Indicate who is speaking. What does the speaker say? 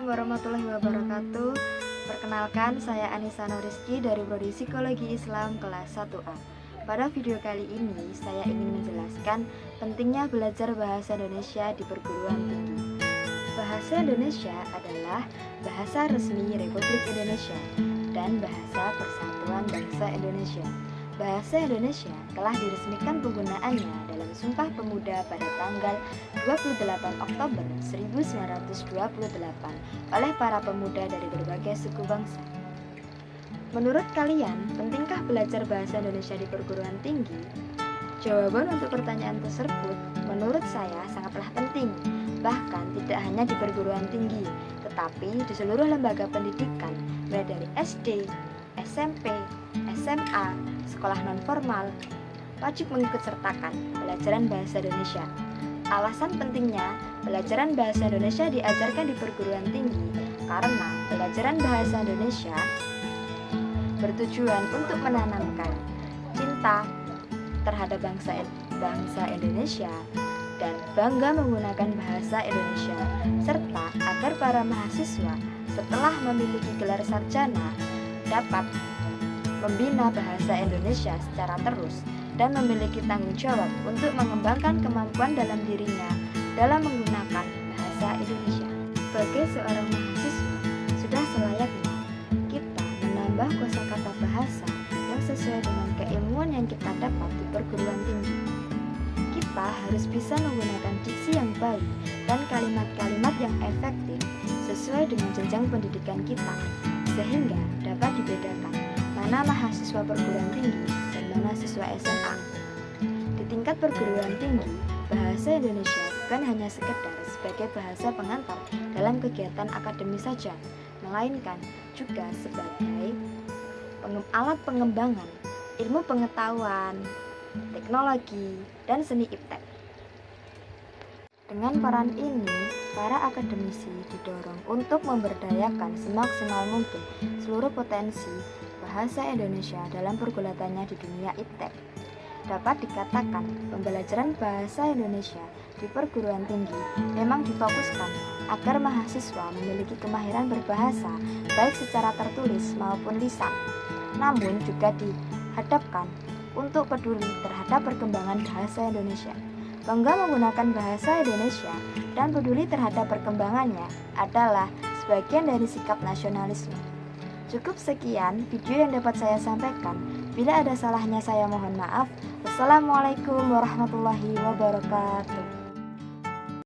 Speaker 1: Assalamualaikum warahmatullahi wabarakatuh. Perkenalkan, saya Anissa Nuriski dari Prodi Psikologi Islam kelas 1A. Pada video kali ini, saya ingin menjelaskan pentingnya belajar bahasa Indonesia di perguruan tinggi. Bahasa Indonesia adalah bahasa resmi Republik Indonesia dan bahasa Persatuan Bangsa Indonesia. Bahasa Indonesia telah diresmikan penggunaannya dalam Sumpah Pemuda pada tanggal 28 Oktober 1928 oleh para pemuda dari berbagai suku bangsa. Menurut kalian, pentingkah belajar bahasa Indonesia di perguruan tinggi? Jawaban untuk pertanyaan tersebut menurut saya sangatlah penting, bahkan tidak hanya di perguruan tinggi, tetapi di seluruh lembaga pendidikan, mulai dari SD, SMP, SMA, sekolah non-formal, wajib mengikutsertakan pelajaran bahasa Indonesia. Alasan pentingnya pelajaran bahasa Indonesia diajarkan di perguruan tinggi karena pelajaran bahasa Indonesia bertujuan untuk menanamkan cinta terhadap bangsa Indonesia dan bangga menggunakan bahasa Indonesia, serta agar para mahasiswa setelah memiliki gelar sarjana dapat membina bahasa Indonesia secara terus dan memiliki tanggung jawab untuk mengembangkan kemampuan dalam dirinya dalam menggunakan bahasa Indonesia. Sebagai seorang mahasiswa, sudah selayaknya kita menambah kosakata bahasa yang sesuai dengan keilmuan yang kita dapat di perguruan tinggi. Kita harus bisa menggunakan diksi yang baik dan kalimat-kalimat yang efektif sesuai dengan jenjang pendidikan kita, sehingga dapat dibedakan mana mahasiswa perguruan tinggi dan mana siswa SMA. Di tingkat perguruan tinggi, bahasa Indonesia bukan hanya sekedar sebagai bahasa pengantar dalam kegiatan akademis saja, melainkan juga sebagai alat pengembangan ilmu pengetahuan, teknologi, dan seni iptek. Dengan peran ini, para akademisi didorong untuk memberdayakan semaksimal mungkin seluruh potensi bahasa Indonesia dalam pergulatannya di dunia iptek. Dapat dikatakan, pembelajaran bahasa Indonesia di perguruan tinggi memang difokuskan agar mahasiswa memiliki kemahiran berbahasa baik secara tertulis maupun lisan. Namun juga dihadapkan untuk peduli terhadap perkembangan bahasa Indonesia. Bangga menggunakan bahasa Indonesia dan peduli terhadap perkembangannya adalah sebagian dari sikap nasionalisme. Cukup sekian video yang dapat saya sampaikan. Bila ada salahnya saya mohon maaf. Wassalamualaikum warahmatullahi wabarakatuh.